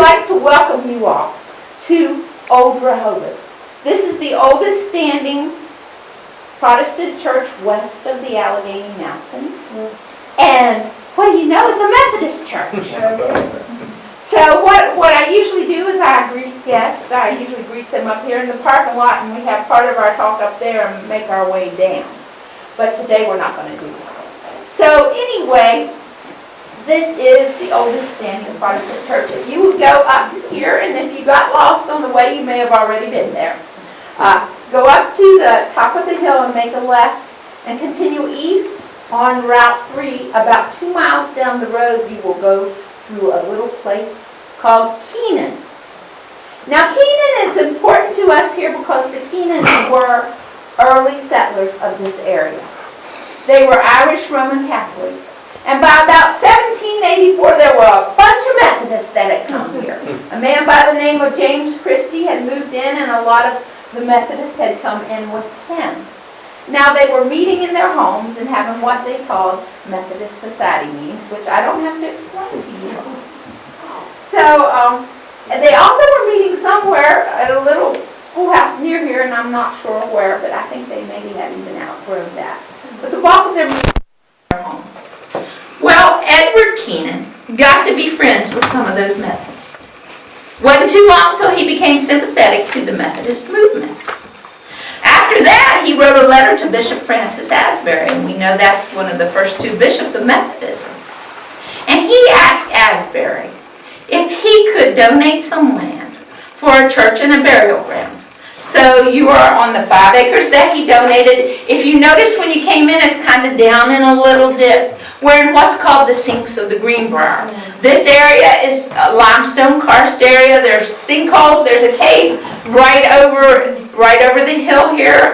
like to welcome you all to Old Rehoboth. This is the oldest standing Protestant church west of the Allegheny Mountains. And, well, you know, it's a Methodist church. So what I usually do is I greet guests. I usually greet them up here in the parking lot, and we have part of our talk up there and make our way down. But today we're not going to do that. So anyway, this is the oldest standing Protestant church. If you would go up here, and if you got lost on the way, you may have already been there. Go up to the top of the hill and make a left and continue east on Route 3. About 2 miles down the road, you will go through a little place called Keenan. Now, Keenan is important to us here because the Keenans were early settlers of this area. They were Irish Roman Catholic. And by about 1784, there were a bunch of Methodists that had come here. A man by the name of James Christie had moved in, and a lot of the Methodists had come in with him. Now, they were meeting in their homes and having what they called Methodist Society meetings, which I don't have to explain to you. So, they also were meeting somewhere at a little schoolhouse near here, and I'm not sure where, but I think they maybe had even outgrown that. But the bulk of their meetings were in their homes. Well, Edward Keenan got to be friends with some of those Methodists. Wasn't too long till he became sympathetic to the Methodist movement. After that, he wrote a letter to Bishop Francis Asbury, and we know that's one of the first two bishops of Methodism. And he asked Asbury if he could donate some land for a church and a burial ground. So you are on the 5 acres that he donated. If you noticed when you came in, it's kind of down in a little dip. We're in what's called the sinks of the Greenbrier. This area is a limestone karst area. There's sinkholes. There's a cave right over the hill here.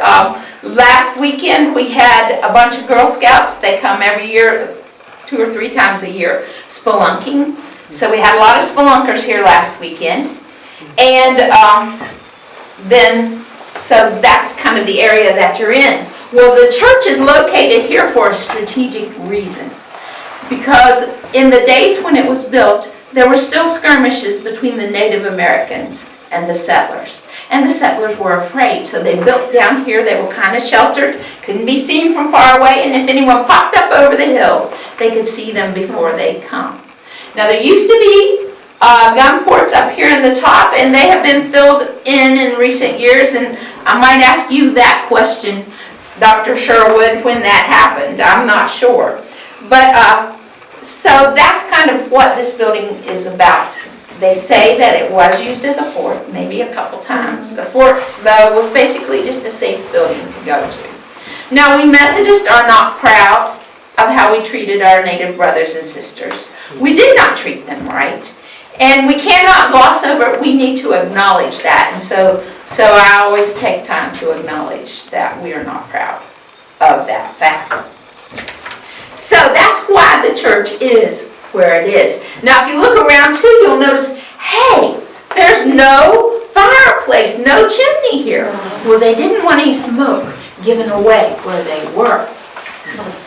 Last weekend we had a bunch of Girl Scouts. They come every year, 2 or 3 times a year, spelunking. So we had a lot of spelunkers here last weekend. And so that's kind of the area that you're in. Well, the church is located here for a strategic reason. Because in the days when it was built, there were still skirmishes between the Native Americans and the settlers. And the settlers were afraid, so they built down here. They were kind of sheltered, couldn't be seen from far away, and if anyone popped up over the hills, they could see them before they come. Now, there used to be gun ports up here in the top, and they have been filled in recent years, and I might ask you that question, Dr. Sherwood, when that happened. I'm not sure. But, so that's kind of what this building is about. They say that it was used as a fort, maybe a couple times. The fort, though, was basically just a safe building to go to. Now, we Methodists are not proud of how we treated our Native brothers and sisters. We did not treat them right. And we cannot gloss over it. We need to acknowledge that. And so I always take time to acknowledge that we are not proud of that fact. So that's why the church is where it is. Now, if you look around too, you'll notice, hey, there's no fireplace, no chimney here. Well, they didn't want any smoke given away where they were.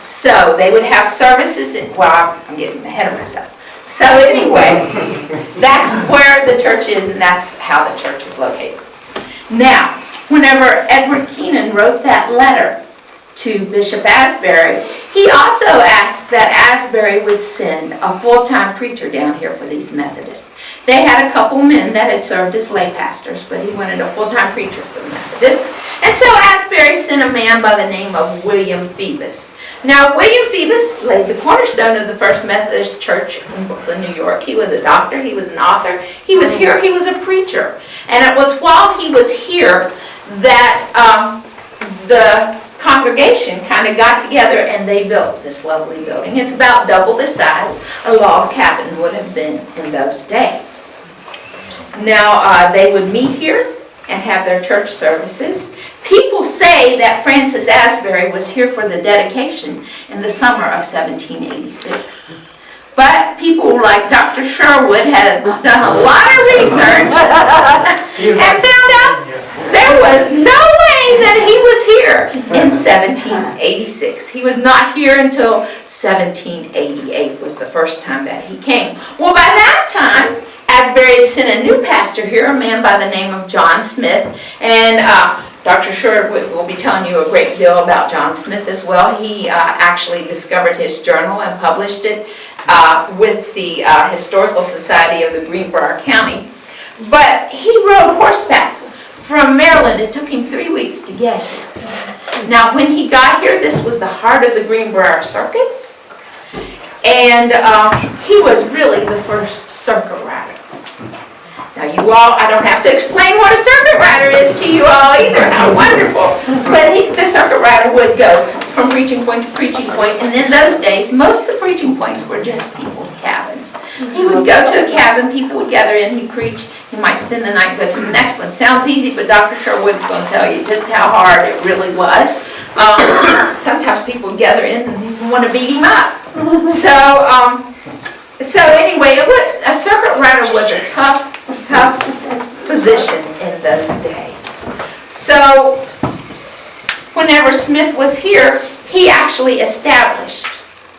So they would have services, well, I'm getting ahead of myself. So anyway, that's where the church is, and that's how the church is located. Now, whenever Edward Keenan wrote that letter to Bishop Asbury, he also asked that Asbury would send a full-time preacher down here for these Methodists. They had a couple men that had served as lay pastors, but he wanted a full-time preacher for the Methodists. And so Asbury sent a man by the name of William Phoebus. Now, William Phoebus laid the cornerstone of the First Methodist Church in Brooklyn, New York. He was a doctor, he was an author, he was here, he was a preacher. And it was while he was here that the congregation kind of got together and they built this lovely building. It's about double the size a log cabin would have been in those days. Now, they would meet here and have their church services. People say that Francis Asbury was here for the dedication in the summer of 1786. But people like Dr. Sherwood have done a lot of research and found out there was no way that he was here in 1786. He was not here until 1788 was the first time that he came. Well, by that time, Asbury had sent a new pastor here, a man by the name of John Smith, and Dr. Sherwood will be telling you a great deal about John Smith as well. He actually discovered his journal and published it with the Historical Society of the Greenbrier County. But he rode horseback from Maryland. It took him 3 weeks to get here. Now, when he got here, this was the heart of the Greenbrier Circuit. And he was really the first circuit rider. Now you all, I don't have to explain what a circuit rider is to you all either. How wonderful. But the circuit rider would go from preaching point to preaching point. And in those days, most of the preaching points were just people's cabins. He would go to a cabin, people would gather in, he'd preach. He might spend the night, go to the next one. Sounds easy, but Dr. Sherwood's going to tell you just how hard it really was. Sometimes people would gather in and want to beat him up. So anyway, a circuit rider was a tough position in those days. So whenever Smith was here, he actually established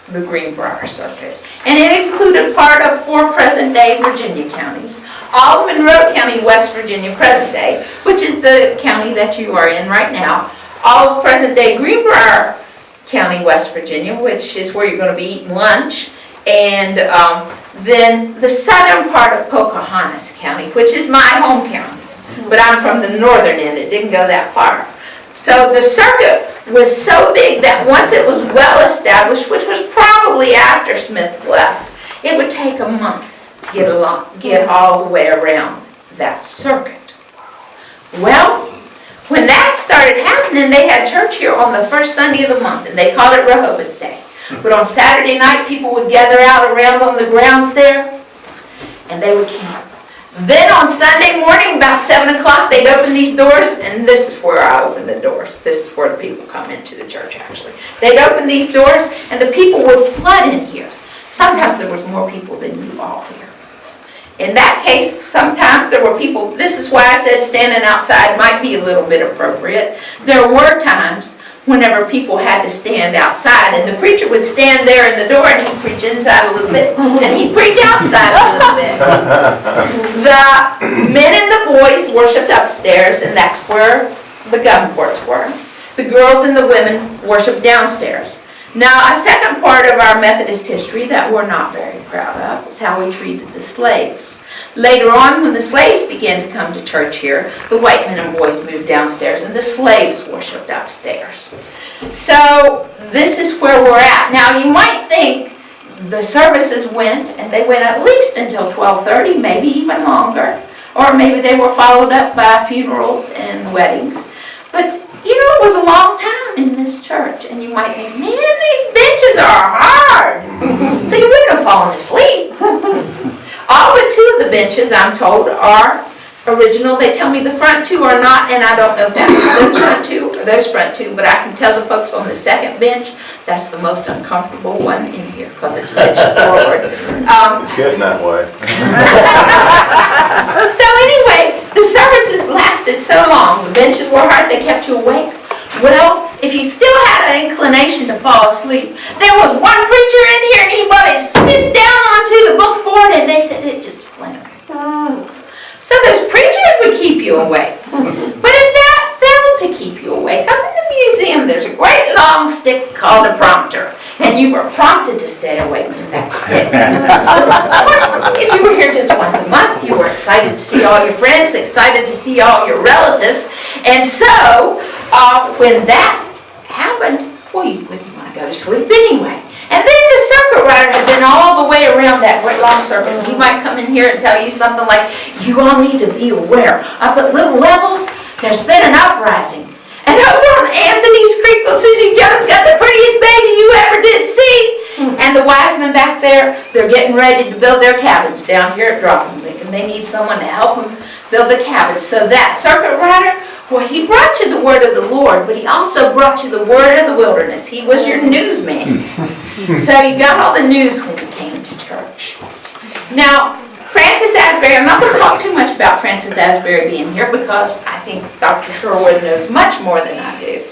the Greenbrier Circuit. And it included part of 4 present-day Virginia counties. All of Monroe County, West Virginia, present day, which is the county that you are in right now. All of present-day Greenbrier County, West Virginia, which is where you're going to be eating lunch. And then the southern part of Pocahontas County, which is my home county. But I'm from the northern end. It didn't go that far. So the circuit was so big that once it was well established, which was probably after Smith left, it would take a month to get all the way around that circuit. Well, when that started happening, they had church here on the first Sunday of the month, and they called it Rehoboth Day. But on Saturday night, people would gather out around on the grounds there, and they would camp. Then on Sunday morning, about 7 o'clock, they'd open these doors, and this is where I open the doors. This is where the people come into the church, actually. They'd open these doors, and the people would flood in here. Sometimes there was more people than you all here. In that case, sometimes there were people, this is why I said standing outside might be a little bit appropriate. There were times whenever people had to stand outside, and the preacher would stand there in the door, and he'd preach inside a little bit, and he'd preach outside a little bit. The men and the boys worshiped upstairs, and that's where the gun ports were. The girls and the women worshiped downstairs. Now, a second part of our Methodist history that we're not very proud of is how we treated the slaves. Later on, when the slaves began to come to church here, the white men and boys moved downstairs and the slaves worshiped upstairs. So this is where we're at. Now you might think the services went, and they went at least until 12:30, maybe even longer. Or maybe they were followed up by funerals and weddings. But you know, it was a long time in this church. And you might think, man, these benches are hard. So you wouldn't have fallen asleep. All but 2 of the benches, I'm told, are original. They tell me the front 2 are not, and I don't know if that's those front 2 or those front 2, but I can tell the folks on the second bench, that's the most uncomfortable one in here, because it's pitched forward. It's getting that way. So anyway, the services lasted so long. The benches were hard, they kept you awake. Well, if you still had an inclination to fall asleep, there was one preacher in here, and he brought his fist down onto the bookboard, and they said it just splintered. So those preachers would keep you awake. But if that failed to keep you awake, up in the museum there's a great long stick called a prompter. And you were prompted to stay awake with that stick. Of course, if you were here just once a month, you were excited to see all your friends, excited to see all your relatives. And so, when that happened, well, you wouldn't want to go to sleep anyway. And then the circuit rider had been all the way around that great long circuit. He might come in here and tell you something like, you all need to be aware. Up at Little Levels, there's been an uprising. And over on Anthony's Creek, well, Susie Jones got the prettiest baby you ever did see. And the wise men back there, they're getting ready to build their cabins down here at Dropping Lake. And they need someone to help them build the cabins. So that circuit rider, well, he brought you the word of the Lord, but he also brought you the word of the wilderness. He was your newsman. So you got all the news when you came to church. Now, Francis Asbury, I'm not going to talk too much about Francis Asbury being here because I think Dr. Sherwood knows much more than I do.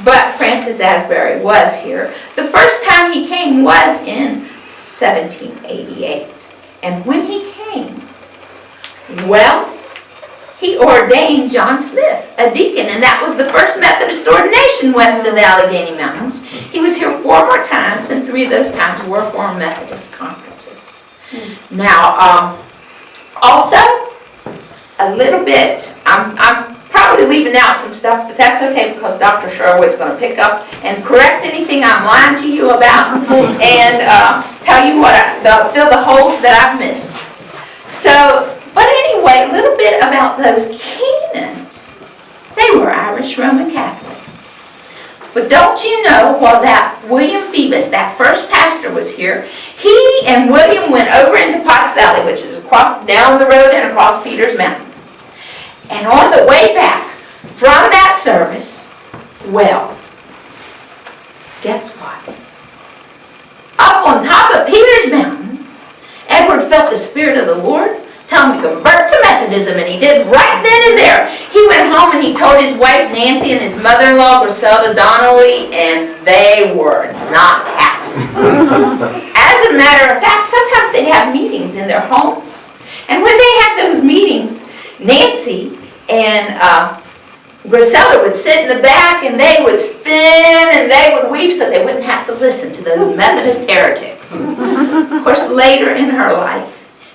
But Francis Asbury was here. The first time he came was in 1788. And when he came, Well, he ordained John Smith, a deacon, and that was the first Methodist ordination west of the Allegheny Mountains. He was here 4 more times, and 3 of those times were for Methodist conferences. Now, also, a little bit, I'm probably leaving out some stuff, but that's okay because Dr. Sherwood's going to pick up and correct anything I'm lying to you about and tell you fill the holes that I've missed. So, but anyway, a little bit about those Keenans. They were Irish Roman Catholic. But don't you know, while that William Phoebus, that first pastor, was here, he and William went over into Potts Valley, which is down the road and across Peters Mountain. And on the way back from that service, well, guess what? Up on top of Peters Mountain, Edward felt the Spirit of the Lord tell him to convert to Methodism, and he did right then and there. He went home and he told his wife Nancy and his mother-in-law Griselda Donnelly, and they were not happy. As a matter of fact, sometimes they'd have meetings in their homes. And when they had those meetings, Nancy and Griselda would sit in the back and they would spin and they would weep so they wouldn't have to listen to those Methodist heretics. Of course, later in her life,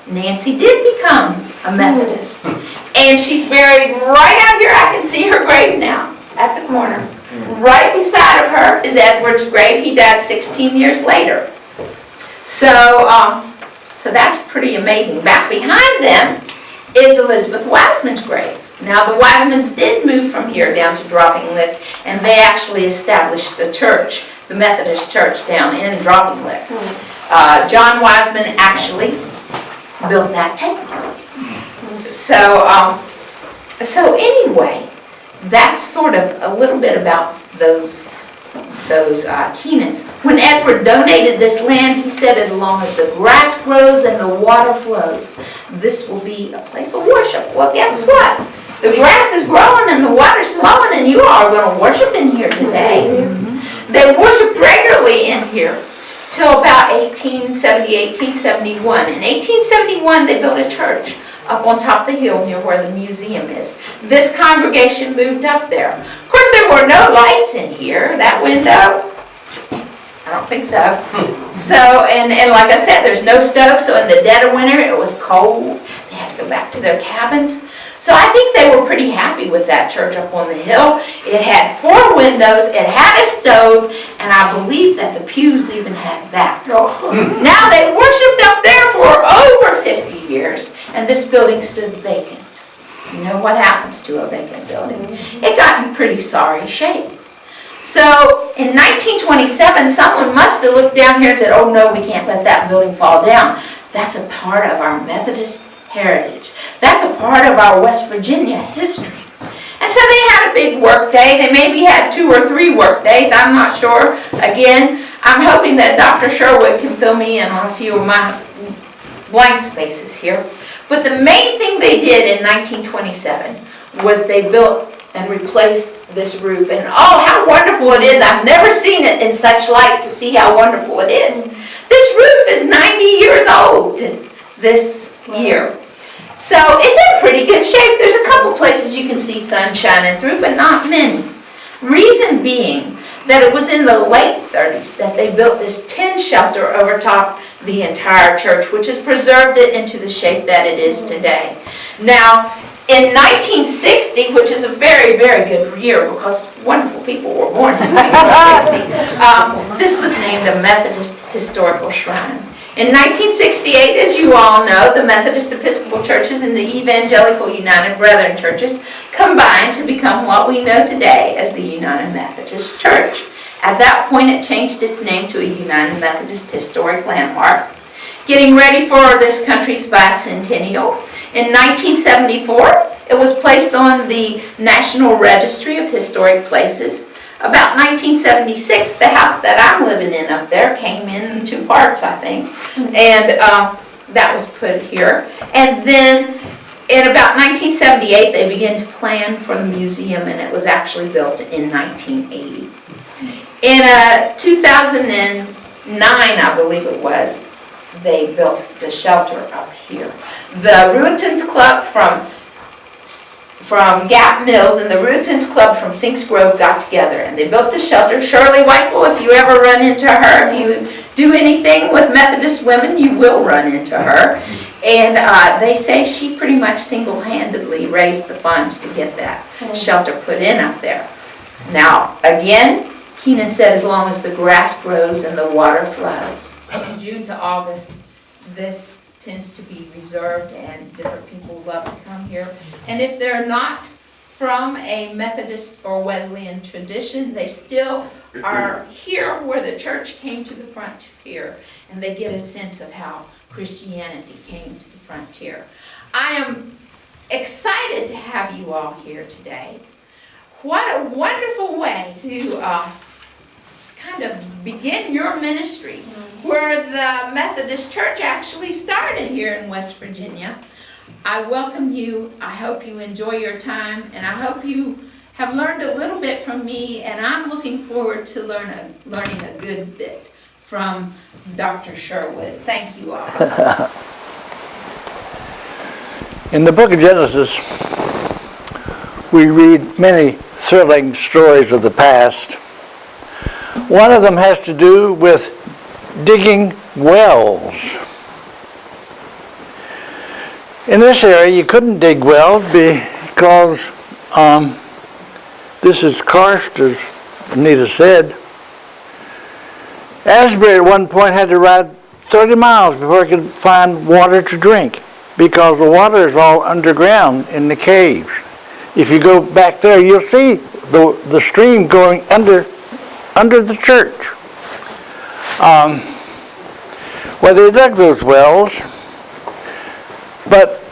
Nancy did become a Methodist. And she's buried right out here. I can see her grave now at the corner. Right beside of her is Edward's grave. He died 16 years later. So that's pretty amazing. Back behind them is Elizabeth Wiseman's grave. Now the Wisemans did move from here down to Dropping Lick, and they actually established the church, the Methodist church down in Dropping Lick. John Wiseman actually built that temple. So anyway, that's sort of a little bit about those Keenans. When Edward donated this land, he said, as long as the grass grows and the water flows, this will be a place of worship. Well, guess what? The grass is growing and the water's flowing, and you all are going to worship in here today. They worshiped regularly in here till about 1870, 1871. In 1871, they built a church up on top of the hill near where the museum is. This congregation moved up there. Of course, there were no lights in here. That window, I don't think so. And like I said, there's no stove, so in the dead of winter, it was cold. They had to go back to their cabins. So I think they were pretty happy with that church up on the hill. It had 4 windows, it had a stove, and I believe that the pews even had backs. Now they worshiped up there for over 50 years, and this building stood vacant. You know what happens to a vacant building? It got in pretty sorry shape. So in 1927, someone must have looked down here and said, oh no, we can't let that building fall down. That's a part of our Methodist heritage. That's a part of our West Virginia history. And so they had a big work day. They maybe had 2 or 3 work days. I'm not sure. Again, I'm hoping that Dr. Sherwood can fill me in on a few of my blank spaces here. But the main thing they did in 1927 was they built and replaced this roof. And oh, how wonderful it is. I've never seen it in such light to see how wonderful it is. This roof is 90 years old this year. So it's in pretty good shape. There's a couple places you can see sun shining through, but not many. Reason being that it was in the late 30s that they built this tin shelter over top the entire church, which has preserved it into the shape that it is today. Now, in 1960, which is a very, very good year because wonderful people were born in 1960, this was named a Methodist Historical Shrine. In 1968, as you all know, the Methodist Episcopal Churches and the Evangelical United Brethren Churches combined to become what we know today as the United Methodist Church. At that point, it changed its name to a United Methodist Historic Landmark, getting ready for this country's bicentennial. In 1974, it was placed on the National Registry of Historic Places. About 1976, the house that I'm living in up there came in 2 parts, I think, and that was put here. And then in about 1978, they began to plan for the museum, and it was actually built in 1980. In 2009, I believe it was, they built the shelter up here. The Ruitons Club from Gap Mills and the Ruitons Club from Sinks Grove got together and they built the shelter. Shirley Weichel, if you ever run into her, if you do anything with Methodist women, you will run into her. And they say she pretty much single-handedly raised the funds to get that shelter put in up there. Now, again, Keenan said as long as the grass grows and the water flows. From June to August, this tends to be reserved and different people love to come here. And if they're not from a Methodist or Wesleyan tradition, they still are here where the church came to the frontier and they get a sense of how Christianity came to the frontier. I am excited to have you all here today. What a wonderful way to kind of begin your ministry, where the Methodist Church actually started here in West Virginia. I welcome you. I hope you enjoy your time, and I hope you have learned a little bit from me, and I'm looking forward to learning a good bit from Dr. Sherwood. Thank you all. In the book of Genesis, we read many thrilling stories of the past. One of them has to do with digging wells. In this area, you couldn't dig wells because this is karst, as Anita said. Asbury at one point had to ride 30 miles before he could find water to drink because the water is all underground in the caves. If you go back there, you'll see the stream going under the church. Well, they dug those wells, but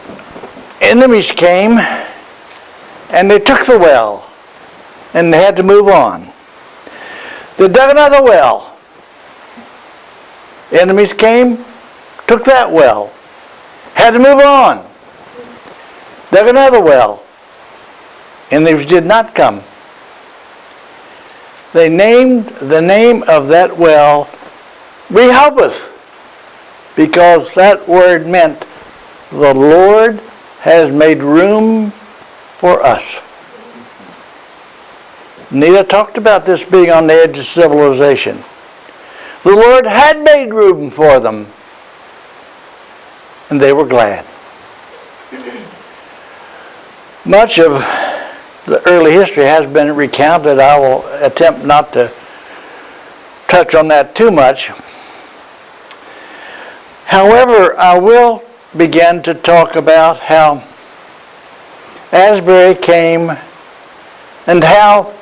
enemies came and they took the well and they had to move on. They dug another well. Enemies came, took that well, had to move on. Dug another well. Enemies did not come. They named the name of that well Rehoboth because that word meant the Lord has made room for us. Anita talked about this being on the edge of civilization. The Lord had made room for them, and they were glad. Much of the early history has been recounted. I will attempt not to touch on that too much. However, I will begin to talk about how Asbury came and how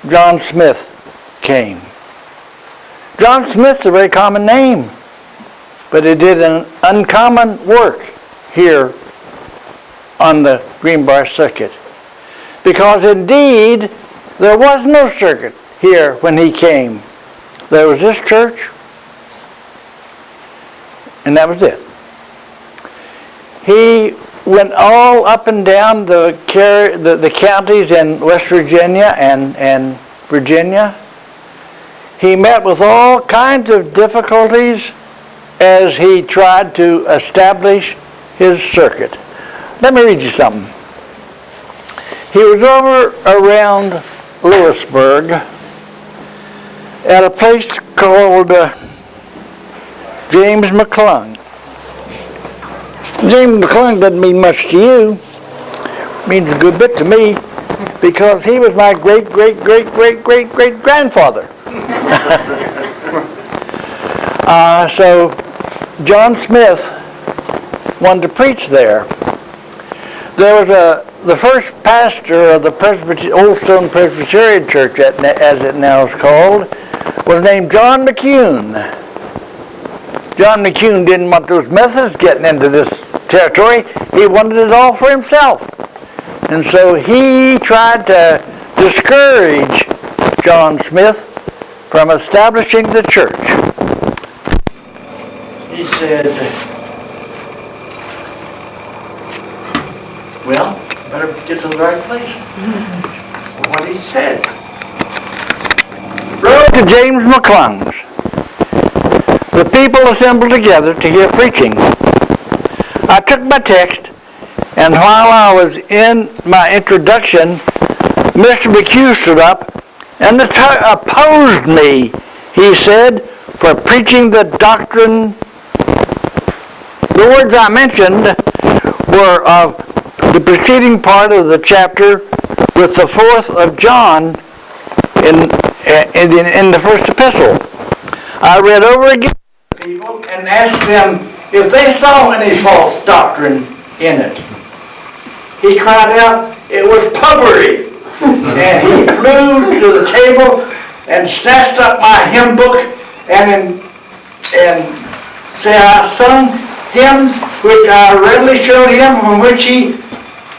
John Smith came. John Smith's a very common name, but he did an uncommon work here on the Greenbrier Circuit. Because indeed, there was no circuit here when he came. There was this church, and that was it. He went all up and down the counties in West Virginia and Virginia. He met with all kinds of difficulties as he tried to establish his circuit. Let me read you something. He was over around Lewisburg at a place called James McClung. James McClung doesn't mean much to you. It means a good bit to me because he was my great-great-great-great-great-grandfather. So John Smith wanted to preach there. There was the first pastor of the Old Stone Presbyterian Church, as it now is called, was named John McCune. John McCune didn't want those Methodists getting into this territory. He wanted it all for himself. And so he tried to discourage John Smith from establishing the church. He said, well, better get to the right place. What he said. Wrote to James McClung's. the people assembled together to hear preaching. I took my text, and while I was in my introduction, Mr. McHugh stood up and opposed me, he said, for preaching the doctrine. The words I mentioned were of the preceding part of the chapter with the 4th of John in the first epistle. I read over again to people and asked them if they saw any false doctrine in it. He cried out, it was puggery. And he flew to the table and snatched up my hymn book and said, I sung hymns which I readily showed him, from which he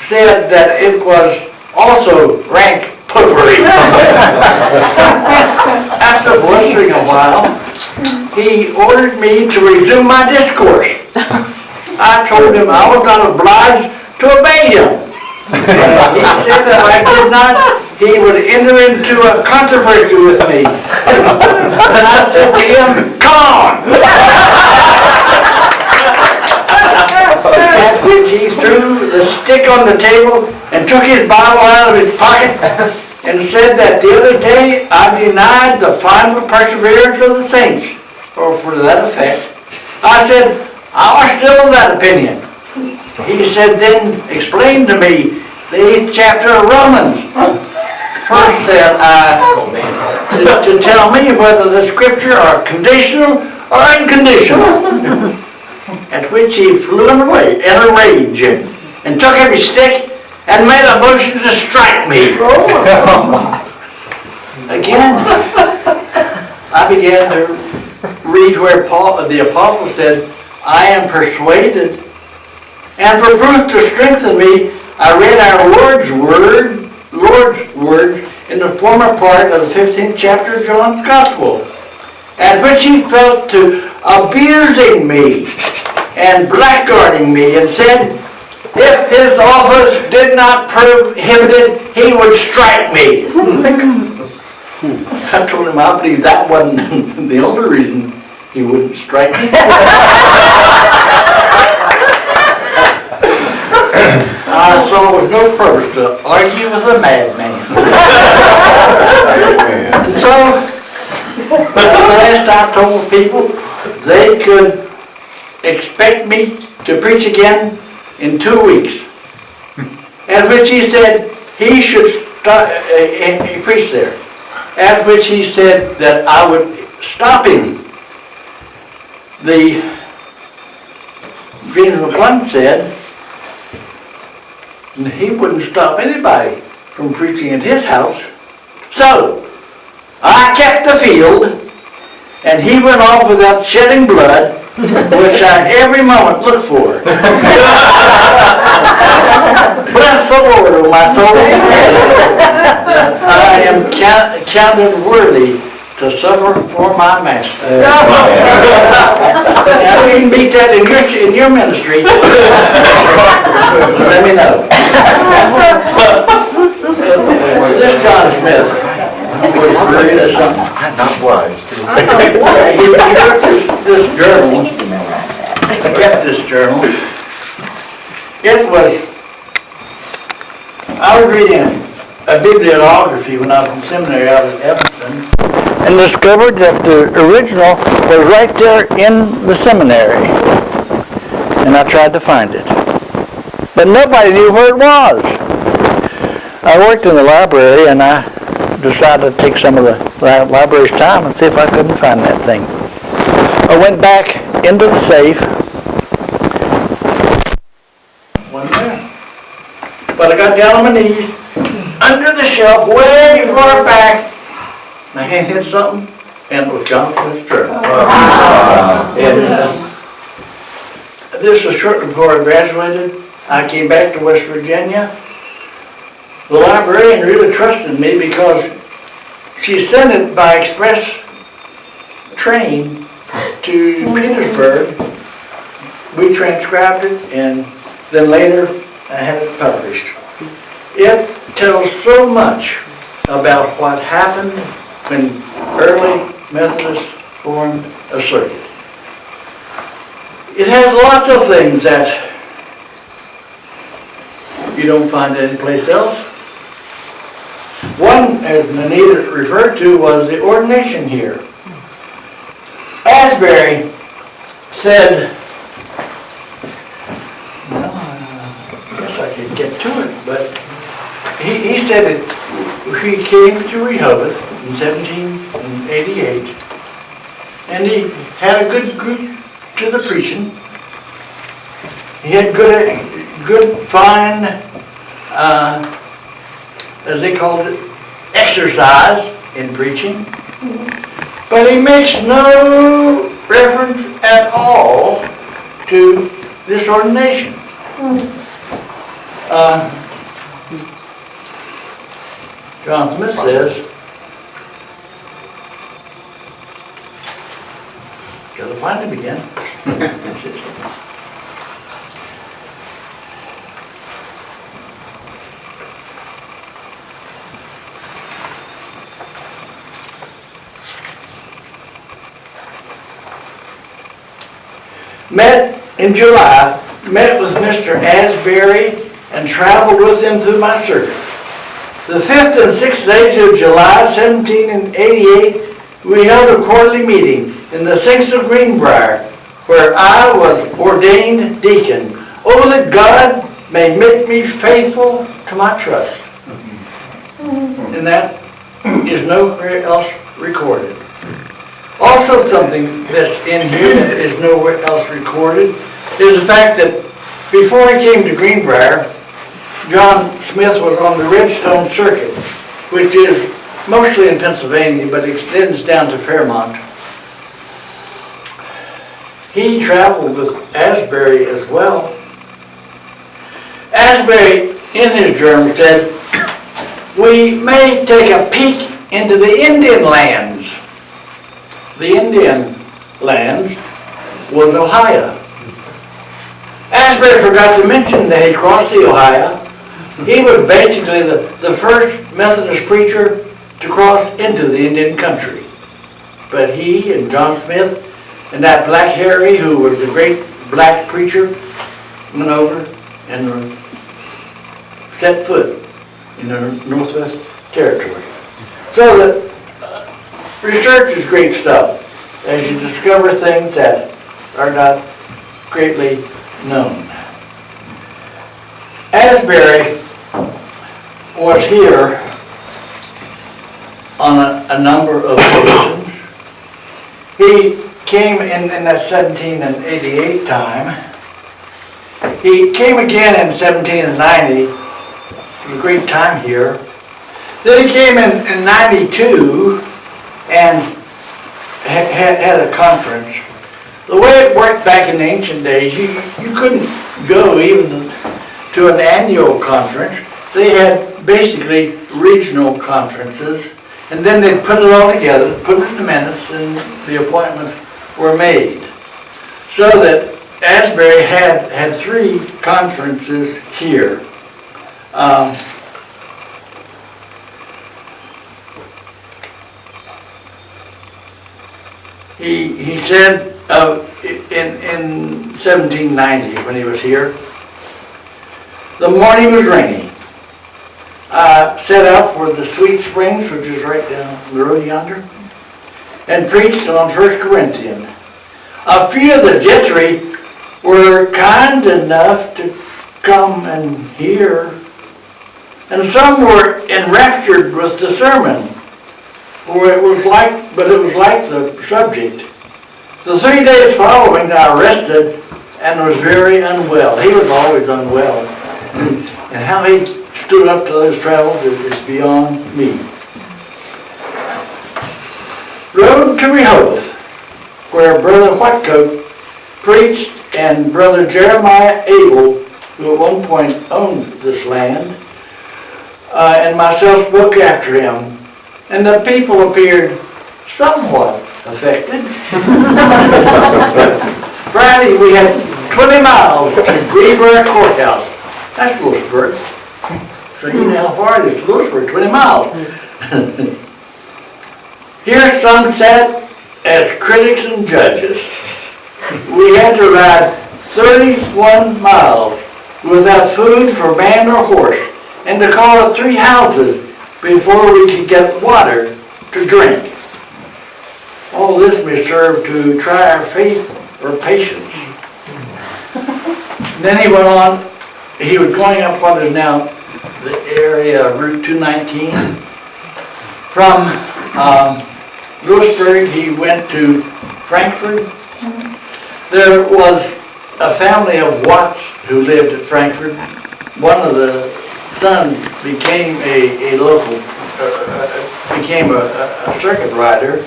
said that it was also rank popery. After blustering a while, he ordered me to resume my discourse. I told him I was not obliged to obey him. He said that if I did not, he would enter into a controversy with me. And I said to him, come on! At which he threw the stick on the table and took his Bible out of his pocket and said that the other day I denied the final perseverance of the saints, or for that effect. I said, I was still of that opinion. He said, then explain to me the 8th chapter of Romans. First said to tell me whether the scripture are conditional or unconditional. At which he flew away in a rage and took up his stick and made a motion to strike me. Again, I began to read where the apostle said, I am persuaded. And for proof to strengthen me, I read our Lord's words in the former part of the 15th chapter of John's Gospel, at which he fell to abusing me and blackguarding me and said, if his office did not prohibit it, he would strike me. I told him I believe that wasn't the only reason he wouldn't strike me. I saw there was no purpose to argue with a madman. And so, at last I told people they could expect me to preach again in 2 weeks. At which he said he should stop, and he preached there. At which he said that I would stop him. The James McClung said he wouldn't stop anybody from preaching at his house. So, I kept the field, and he went off without shedding blood, which I every moment look for. Bless the Lord, O my soul. I am counted worthy to suffer for my master. Now we can beat that in your ministry. Let me know. This John Smith was really something. I'm not wise. He wrote this journal. I kept this journal. It was, I was reading a bibliography when I was in seminary out at Evanston, and discovered that the original was right there in the seminary. And I tried to find it. But nobody knew where it was. I worked in the library, and I decided to take some of the library's time and see if I couldn't find that thing. I went back into the safe. Wasn't there. But I got down on my knees, under the shelf, way far back. My hand hit something, and it was John Smith's journal. And this was shortly before I graduated. I came back to West Virginia. The librarian really trusted me because she sent it by express train to Petersburg. We transcribed it, and then later I had it published. It tells so much about what happened when early Methodists formed a circuit. It has lots of things that you don't find anyplace else. One, as Anita referred to, was the ordination here. Asbury said, well, I guess I could get to it, but he said that he came to Rehoboth in 1788, and he had a good group to the preaching. He had good, fine, as they called it, exercise in preaching. But he makes no reference at all to this ordination. John Smith says, gotta find him again. Met with Mr. Asbury and traveled with him through my circuit. The 5th and 6th days of July, 1788, we held a quarterly meeting in the Sinks of Greenbrier, where I was ordained deacon. Oh, that God may make me faithful to my trust. And that is nowhere else recorded. Also something that's in here that is nowhere else recorded is the fact that before he came to Greenbrier, John Smith was on the Redstone Circuit, which is mostly in Pennsylvania, but extends down to Fairmont. He traveled with Asbury as well. Asbury, in his journal, said, we may take a peek into the Indian lands. The Indian lands was Ohio. Asbury forgot to mention that he crossed the Ohio. He was basically the first Methodist preacher to cross into the Indian country. But he and John Smith and that Black Harry, who was the great black preacher, went over and set foot in the Northwest Territory. So that research is great stuff as you discover things that are not greatly known. Asbury was here on a number of occasions. He came in that 1788 time. He came again in 1790. It was a great time here. Then he came in 92 and had a conference. The way it worked back in the ancient days, you couldn't go even to an annual conference. They had basically regional conferences, and then they'd put it all together, put it in the minutes, and the appointments were made. So that Asbury had 3 conferences here. He said in 1790 when he was here, the morning was rainy. Set out for the Sweet Springs, which is right down the road yonder, and preached on 1 Corinthians. A few of the gentry were kind enough to come and hear, and some were enraptured with the sermon, but it was like the subject. The 3 days following, I rested and was very unwell. He was always unwell, and how he stood up to those travels is beyond me. Rode to Rehoboth, where Brother Whitecoat preached, and Brother Jeremiah Abel, who at one point owned this land, and myself spoke after him. And the people appeared somewhat affected. Friday we had 20 miles to Greenbrier Courthouse. That's Lewisburg. So you know how far it is to Lewisburg, 20 miles. Here some sat as critics and judges. we had to ride 31 miles without food for man or horse, and to call at 3 houses before we could get water to drink. All this may serve to try our faith or patience. Then he went on, he was going up what is now the area of Route 219. From Lewisburg, he went to Frankfurt. There was a family of Watts who lived at Frankfurt. One of the sons became a local, became a circuit rider.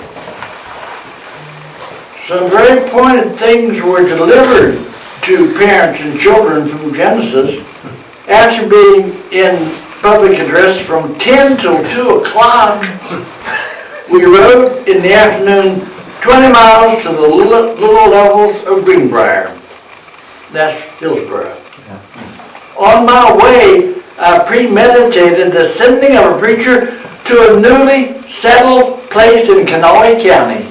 Some very pointed things were delivered to parents and children from Genesis after being in public address from 10 till 2 o'clock. We rode in the afternoon 20 miles to the little levels of Greenbrier. That's Hillsborough. On my way, I premeditated the sending of a preacher to a newly settled place in Kanawha County.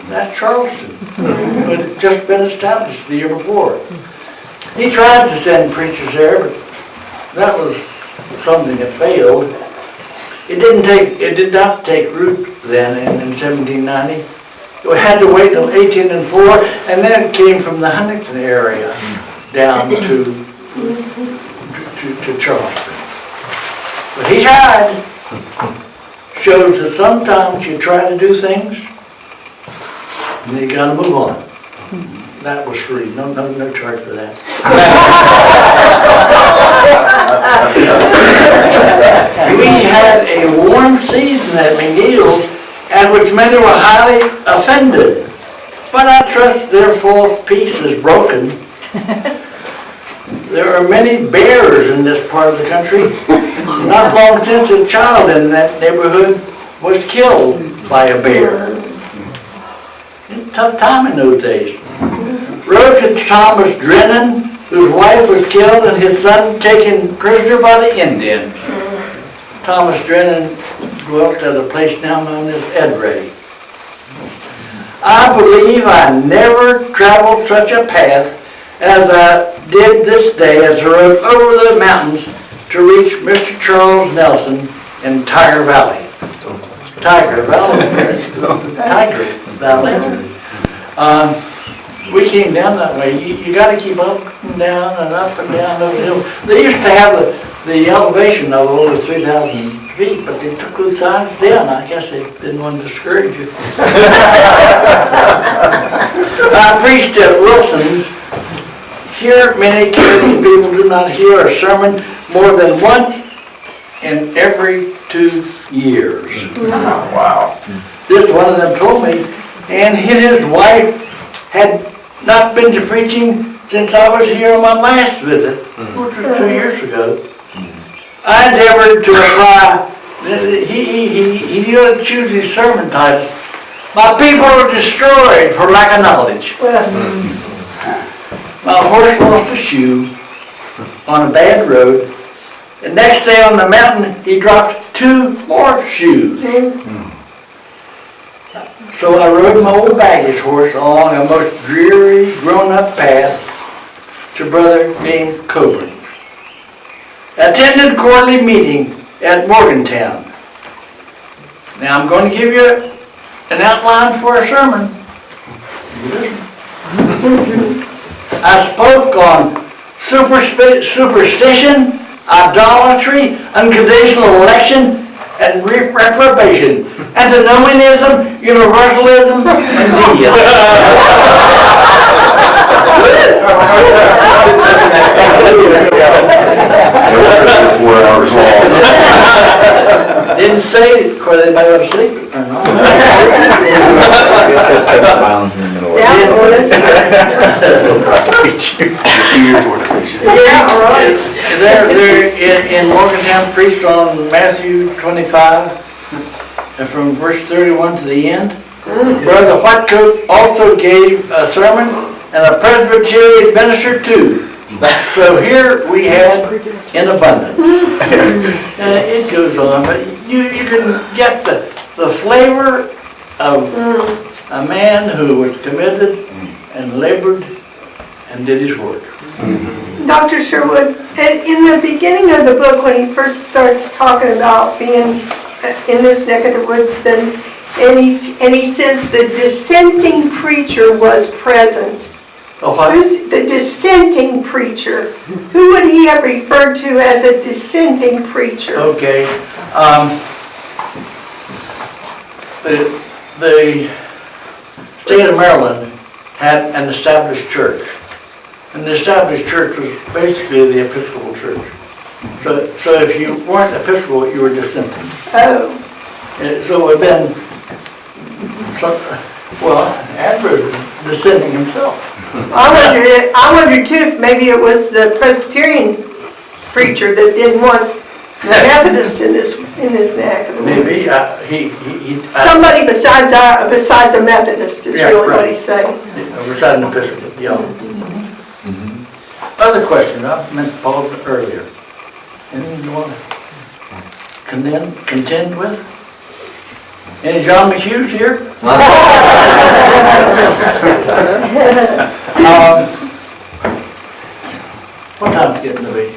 That's Charleston. It had just been established the year before. He tried to send preachers there, but that was something that failed. It did not take root then in 1790. We had to wait till 1804, and then it came from the Huntington area down to Charleston. But he tried. Shows that sometimes you try to do things, and you gotta move on. That was free, no charge for that. We had a warm season at McNeil's, at which many were highly offended. But I trust their false peace is broken. There are many bears in this part of the country. Not long since a child in that neighborhood was killed by a bear. It was a tough time in those days. Wrote to Thomas Drennan, whose wife was killed and his son taken prisoner by the Indians. Thomas Drennan dwelt at a place now known as Edray. I believe I never traveled such a path as I did this day as I rode over the mountains to reach Mr. Charles Nelson in Tiger Valley. Tiger Valley. Tiger Valley. We came down that way. You got to keep up and down those hills. They used to have the elevation of over 3,000 feet, but they took those signs down. I guess they didn't want to discourage you. I preached at Wilson's. Here, many Canadian people do not hear a sermon more than once in every 2 years. Wow. This one of them told me, and his wife had not been to preaching since I was here on my last visit, which was 2 years ago. I endeavored to apply, he knew how to choose his sermon titles. My people are destroyed for lack of knowledge. My horse lost a shoe on a bad road, and next day on the mountain he dropped 2 more shoes. So I rode my old baggage horse along a most dreary, grown-up path to Brother James Coburn. Attended quarterly meeting at Morgantown. Now I'm going to give you an outline for a sermon. I spoke on superstition, idolatry, unconditional election, and reprobation, antinomianism, universalism, and deism. 4 hours long. Didn't say whether anybody was asleep or not. Violence in the middle. Yeah, well, that's 2 years worth of preaching. Yeah, all right. They're in Morgantown, preached on Matthew 25, and from verse 31 to the end. Brother Whitecoat also gave a sermon, and a Presbyterian minister too. So here we had in abundance. And it goes on, but you can get the flavor of a man who was committed and labored and did his work. Dr. Sherwood, in the beginning of the book, when he first starts talking about being in this neck of the woods, then, and he says the dissenting preacher was present. Oh, what? Who's the dissenting preacher? Who would he have referred to as a dissenting preacher? Okay. The state of Maryland had an established church. And the established church was basically the Episcopal Church. So if you weren't Episcopal, you were dissenting. Oh, And so it would have been, Asbury was dissenting himself. I wondered too if maybe it was the Presbyterian preacher that didn't want the Methodists in this neck of the woods. Maybe Somebody besides a Methodist is Yeah, really what right. he's saying. Beside an Episcopal, yeah. Other question, I meant to pause earlier. Anything you want to contend with? Any John McHughes here? What time's getting to be?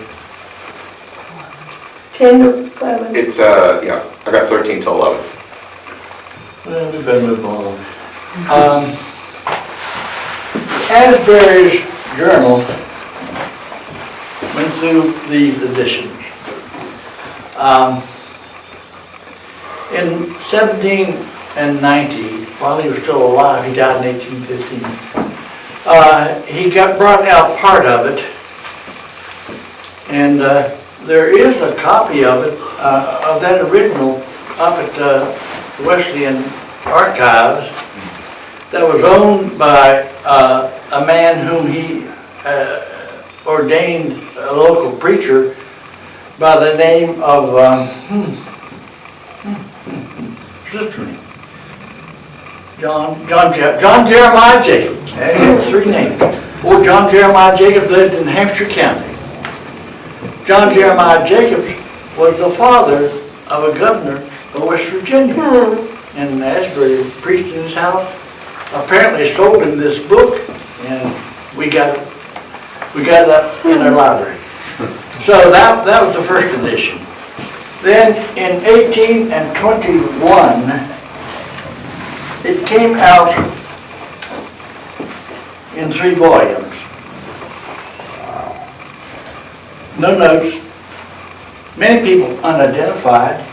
10 to 11. It's, yeah, I got 13 till 11. Well, we better move on. Asbury's journal went through these editions. In 1790, while he was still alive, he died in 1815, he brought out part of it, and there is a copy of it, of that original, up at the Wesleyan Archives, that was owned by a man whom he ordained a local preacher by the name of John Jeremiah Jacob. That's three names. Old John Jeremiah Jacobs lived in Hampshire County. John Jeremiah Jacobs was the father of a governor of West Virginia. And Asbury preached in his house. Apparently sold him this book, and we got it up in our library. So that was the first edition. Then in 1821, it came out in 3 volumes. No notes, many people unidentified,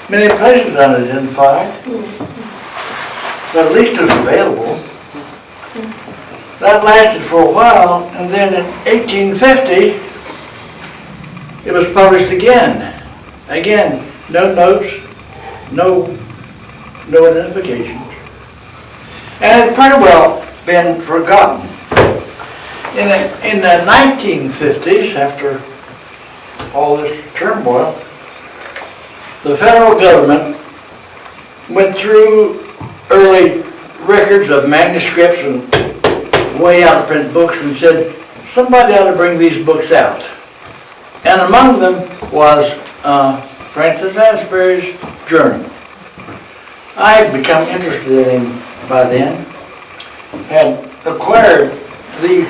many places unidentified, but at least it was available. That lasted for a while, and then in 1850, it was published again. Again, no notes, no identifications. And it pretty well been forgotten. In the 1950s, after all this turmoil, the federal government went through early records of manuscripts and way out of print books and said, somebody ought to bring these books out. And among them was Francis Asbury's journal. I had become interested in him by then, had acquired these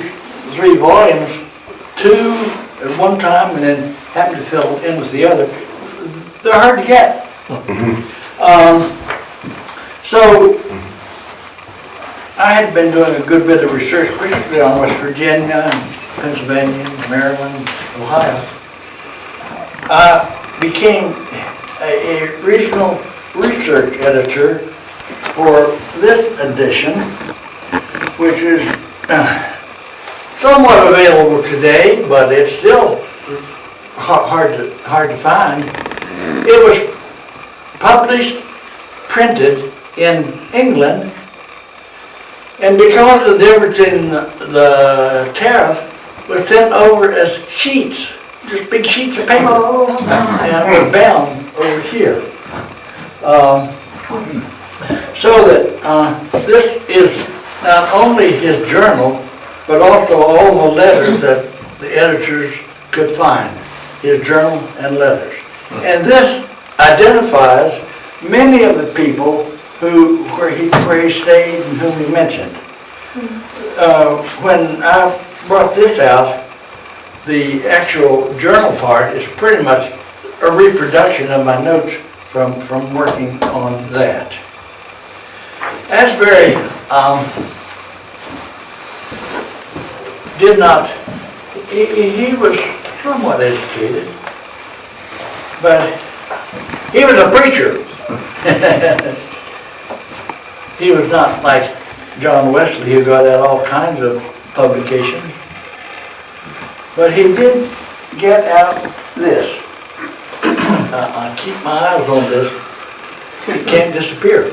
3 volumes, 2 at one time and then happened to fill in with the other. They're hard to get. So I had been doing a good bit of research, particularly on West Virginia, Pennsylvania, Maryland, Ohio. I became a regional research editor for this edition, which is somewhat available today, but it's still hard to find. It was published, printed in England, and because of the difference in the tariff, was sent over as sheets, just big sheets of paper, and it was bound over here. So that this is not only his journal, but also all the letters that the editors could find, his journal and letters. And this identifies many of the people where he stayed and whom he mentioned. when I brought this out, the actual journal part is pretty much a reproduction of my notes from working on that. Asbury did not, he was somewhat educated, but he was a preacher. He was not like John Wesley, who got out all kinds of publications. But he did get out this. I keep my eyes on this. It can't disappear.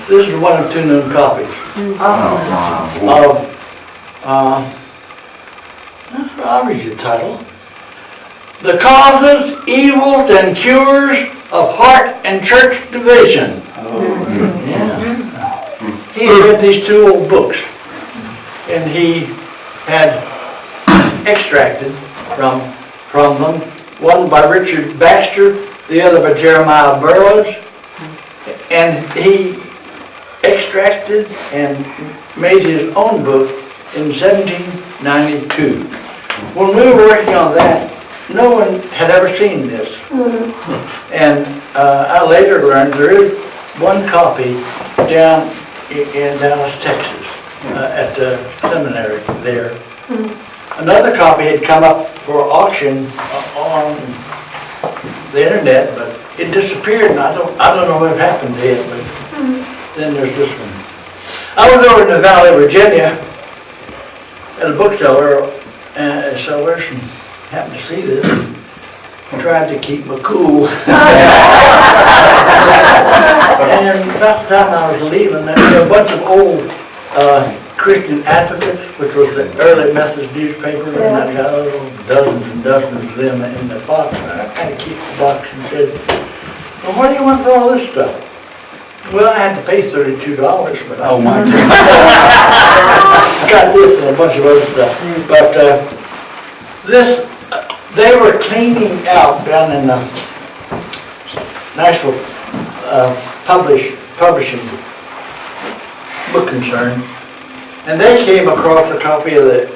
This is one of 2 known copies. I'll read you the title. The Causes, Evils, and Cures of Heart and Church Division. Yeah. He read these 2 old books, and he had extracted from them, one by Richard Baxter, the other by Jeremiah Burroughs, and he extracted and made his own book in 1792. When we were working on that, no one had ever seen this. And I later learned there is one copy down in Dallas, Texas, at the seminary there. Another copy had come up for auction on the internet, but it disappeared, and I don't know what happened to it, but then there's this one. I was over in the Valley, Virginia, at a bookseller, sellers, and happened to see this, and tried to keep my cool. And about the time I was leaving, there were a bunch of old Christian Advocates, which was the early Methodist newspaper, and I got dozens and dozens of them in the box. And I kind of kept the box and said, well, what do you want for all this stuff? Well, I had to pay $32, but Oh my God. got this and a bunch of other stuff. But this, they were cleaning out down in Nashville publishing book concern, and they came across a copy of the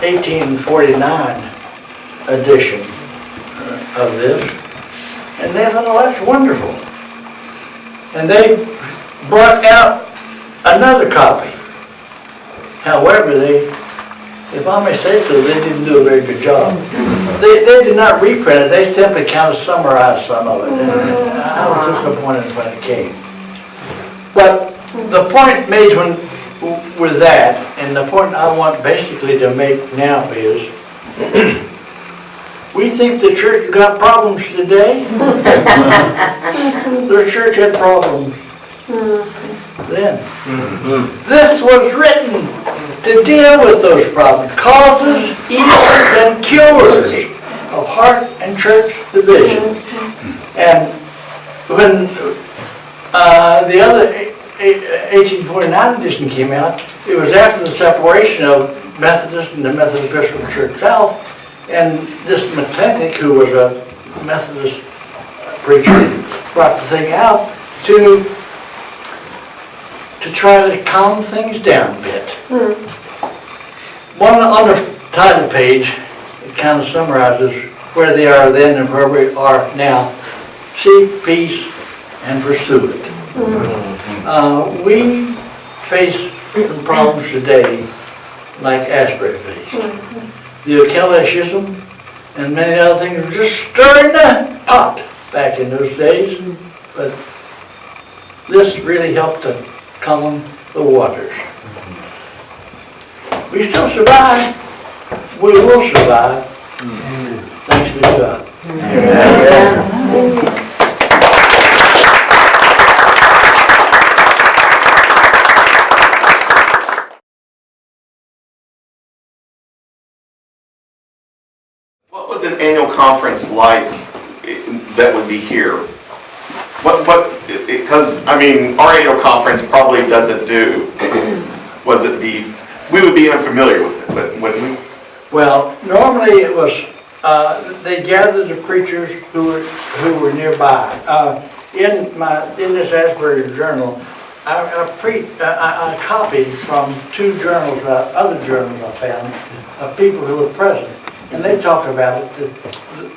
1849 edition of this, and they thought, oh, that's wonderful. And they brought out another copy. However, if I may say so, they didn't do a very good job. They did not reprint it, they simply kind of summarized some of it, and I was disappointed when it came. But the point made with that, and the point I want basically to make now is, we think the church got problems today. The church had problems then. This was written to deal with those problems, causes, evils, and cures of heart and church division. And when the other 1849 edition came out, it was after the separation of Methodist and the Methodist Episcopal Church South, and this McClintock, who was a Methodist preacher, brought the thing out to try to calm things down a bit. One on the title page, it kind of summarizes where they are then and where we are now. Seek peace and pursue it. We face some problems today like Asbury faced. The Achillesism and many other things were just stirring the pot back in those days, but this really helped to calm the waters. We still survive. We will survive. Thanks be to God. Amen. What was an annual conference like that would be here? Because, I mean, our annual conference probably doesn't do, we would be unfamiliar with it, but when we... Well, normally it was, they gathered the preachers who were nearby. In this Asbury journal, I copied from two journals, other journals I found, of people who were present. And they talk about it.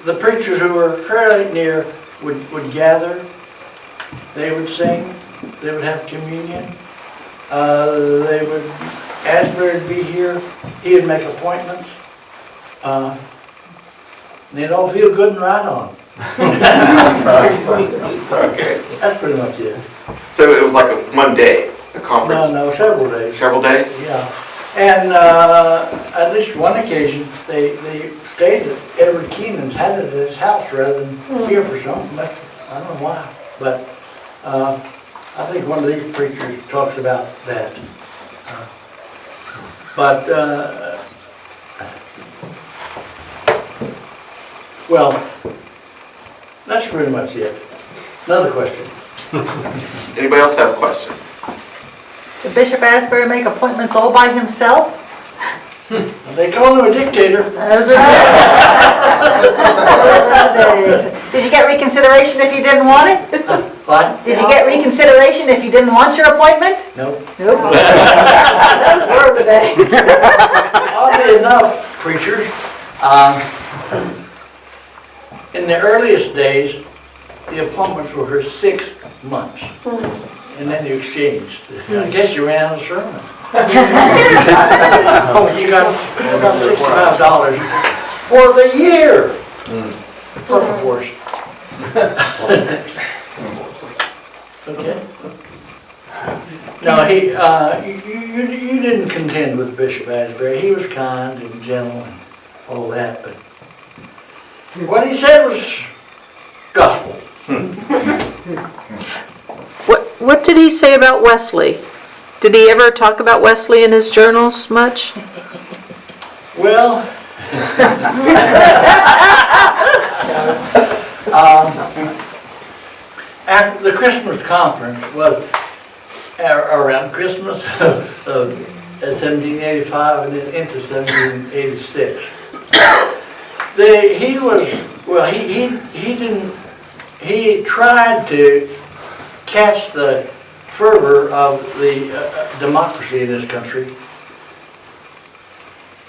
The preachers who were fairly near would gather, they would sing, they would have communion. Asbury would be here, he would make appointments. They'd all feel good and right on. Okay. That's pretty much it. So it was like one day, a conference? No, several days. Several days? Yeah. And at least one occasion, they stayed at Edward Keenan's, had it at his house rather than here for something. I don't know why. But I think one of these preachers talks about that. Well, that's pretty much it. Another question. Anybody else have a question? Did Bishop Asbury make appointments all by himself? They call him a dictator. Those are days. Did you get reconsideration if you didn't want it? What? Did you get reconsideration if you didn't want your appointment? Nope. Nope. Those were the days. Oddly enough, preachers, in the earliest days, the appointments were for 6 months. And then you exchanged. I guess you ran out of sermons. You got about $65 for the year. Plus of course. Okay. No, you didn't contend with Bishop Asbury. He was kind and gentle and all that, but what he said was gospel. What did he say about Wesley? Did he ever talk about Wesley in his journals much? Well, after the Christmas conference was around Christmas of 1785 and then into 1786. He tried to catch the fervor of the democracy in this country.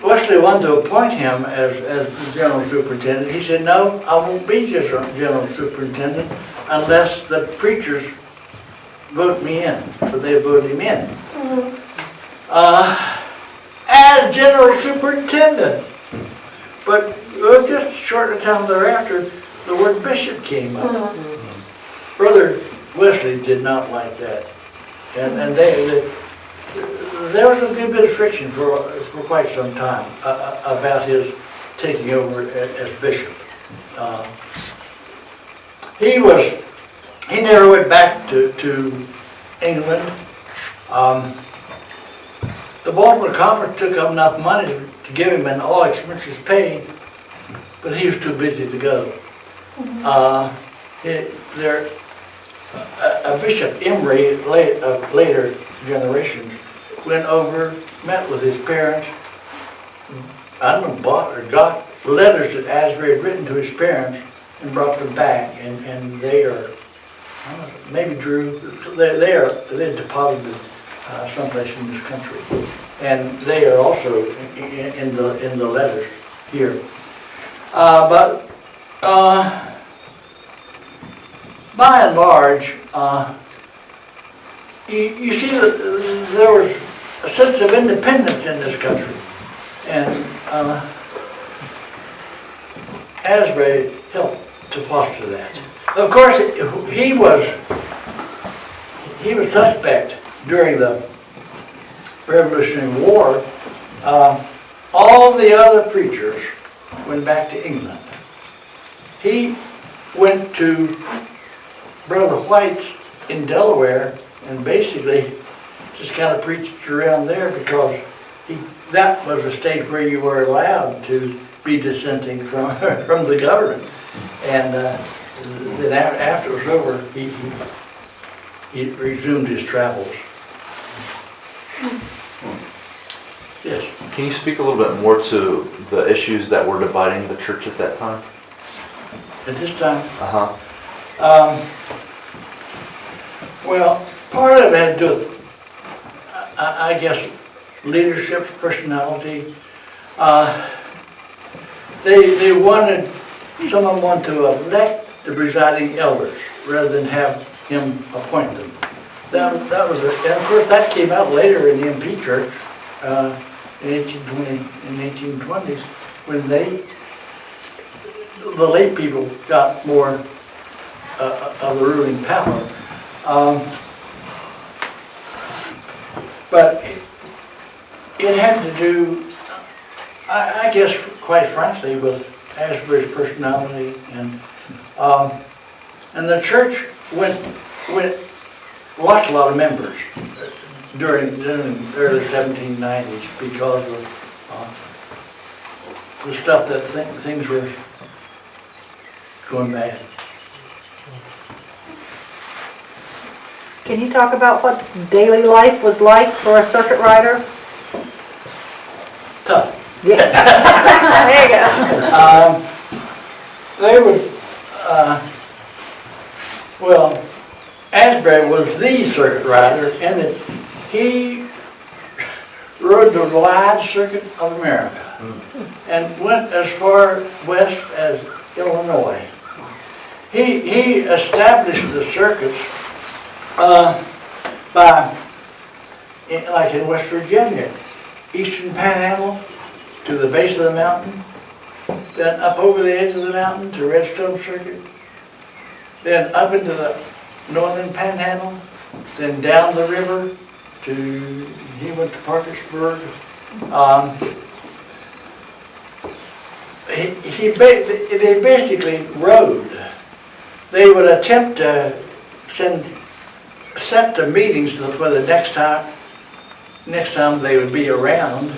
Wesley wanted to appoint him as the general superintendent. He said, no, I won't be general superintendent unless the preachers vote me in. So they voted him in. As general superintendent. But just a short time thereafter, the word bishop came up. Brother Wesley did not like that. And there was a good bit of friction for quite some time about his taking over as bishop. He never went back to England. The Baltimore Conference took up enough money to give him an all expenses paid, but he was too busy to go. A Bishop Emery, later generations, went over, met with his parents, I don't know, bought or got letters that Asbury had written to his parents and brought them back, and they are, I don't know, maybe Drew, they're deposited someplace in this country, and they are also in the letters here. By and large, you see that there was a sense of independence in this country, and Asbury helped to foster that. Of course, he was suspect during the Revolutionary War. All the other preachers went back to England. He went to Brother White's in Delaware and basically just kind of preached around there because that was a state where you were allowed to be dissenting from the government. And then after it was over, he resumed his travels. Yes. Can you speak a little bit more to the issues that were dividing the church at that time? At this time? Uh-huh. Well, part of it had to do with, I guess, leadership, personality. They wanted, someone wanted to elect the presiding elders rather than have him appoint them. That was, and of course that came out later in the MP church in 1820s, when the lay people got more of the ruling power. But it had to do, I guess, quite frankly, with Asbury's personality, and the church lost a lot of members during the early 1790s because of the stuff that things were going bad. Can you talk about what daily life was like for a circuit rider? Tough. Yeah. There you go. They would, well, Asbury was the circuit rider, and he rode the wide circuit of America and went as far west as Illinois. He established the circuits by, like in West Virginia, Eastern Panhandle to the base of the mountain, then up over the edge of the mountain to Redstone Circuit, then up into the Northern Panhandle, then down the river to, he went to Parkersburg. They basically rode. They would attempt to set the meetings for the next time they would be around.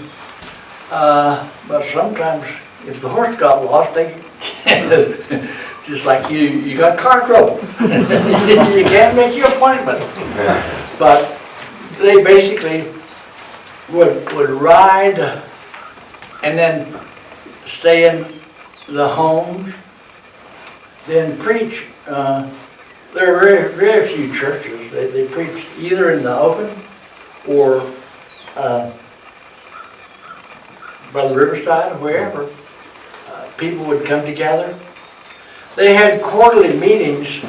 But sometimes if the horse got lost, they just like you got car trouble. You can't make your appointment. But they basically would ride and then stay in the homes, then preach. There are very, very few churches. They preach either in the open or by the riverside or wherever. People would come together. They had quarterly meetings.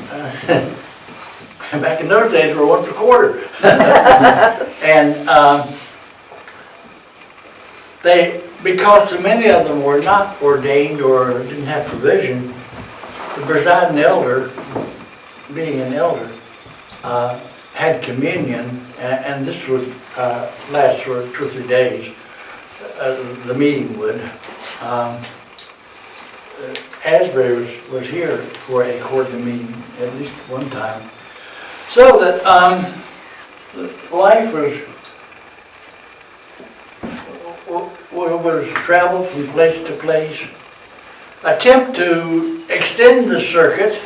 Back in those days, were once a quarter. And because so many of them were not ordained or didn't have provision, the presiding elder, being an elder, had communion, and this would last for 2 or 3 days. The meeting would. Asbury was here for a quarterly meeting at least one time. So that life was travel from place to place. Attempt to extend the circuit.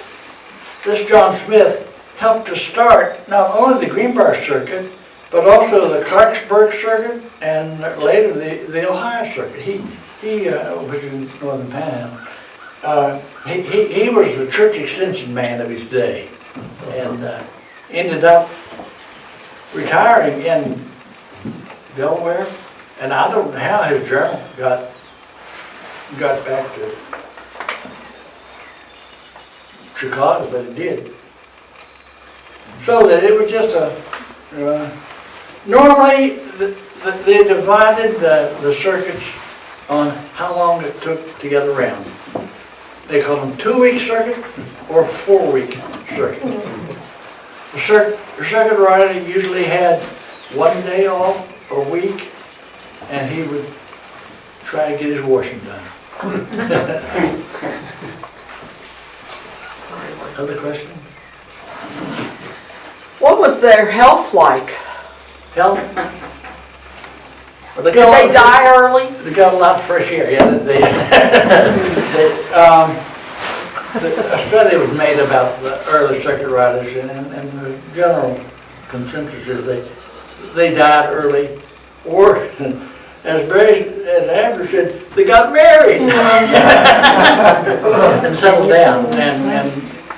This John Smith helped to start not only the Greenbrier Circuit, but also the Clarksburg Circuit, and later the Ohio Circuit. He was in Northern Panhandle. He was the church extension man of his day, and ended up retiring in Delaware. And I don't know how his journal got back to Chicago, but it did. So that it was just a normally they divided the circuits on how long it took to get around. They called them 2-week circuit or 4-week circuit. The circuit rider usually had 1 day off a week, and he would try to get his washing done. Other question? What was their health like? Health? Did they die early? They got a lot of fresh air, yeah. A study was made about the early circuit riders, and the general consensus is they died early, or as Amber said, they got married and settled down, and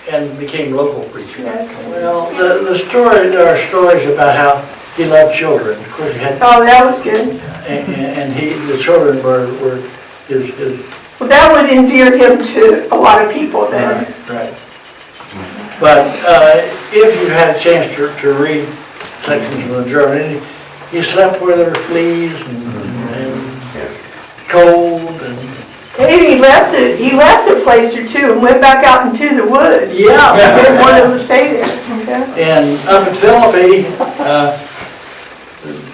and became local preacher. Yeah. Well, there are stories about how he loved children. Of course, he had, Oh, that was good. and the children were his. Well, that would endear him to a lot of people then. Right. But if you had a chance to read sections from the journal, he slept where there were fleas and cold and. And he left a place or two and went back out into the woods. Yeah. He didn't want to stay there. Okay. And up in Philippi,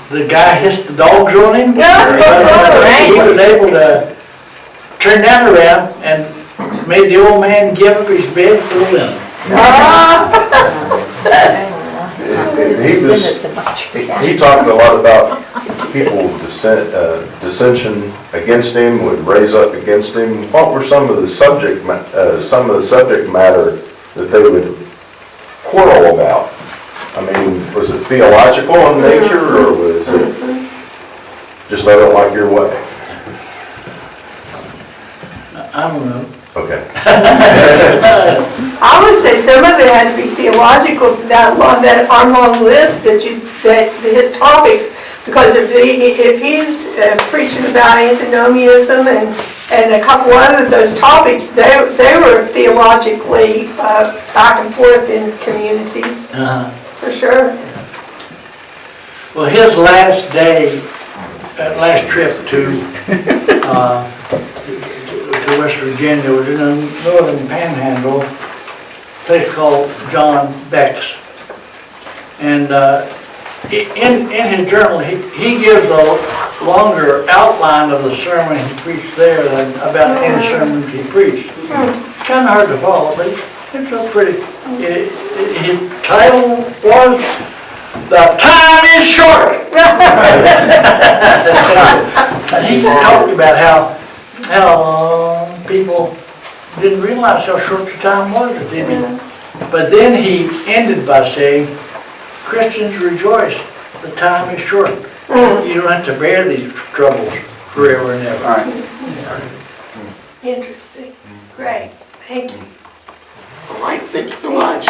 the guy hissed the dogs on him. He was able to turn that around and made the old man give up his bed for the linen. His descendants in my church. He talked a lot about people dissension against him, would raise up against him. What were some of the subject matter that they would quarrel about? I mean, was it theological in nature, or was it just I don't like your way? I don't know. Okay. I would say some of it had to be theological, that long list that his topics, because if he's preaching about antinomianism and a couple other those topics, they were theologically back and forth in communities, for sure. Well, his last day, last trip to West Virginia was in a northern panhandle, a place called John Beck's. And in his journal, he gives a longer outline of the sermon he preached there than about any sermons he preached. It's kind of hard to follow, but it's a pretty, his title was, "The Time is Short." And he talked about how people didn't realize how short the time was that they did. But then he ended by saying, "Christians rejoice, the time is short. You don't have to bear these troubles forever and ever." All right. Interesting. Great. Thank you. All right, thank you so much.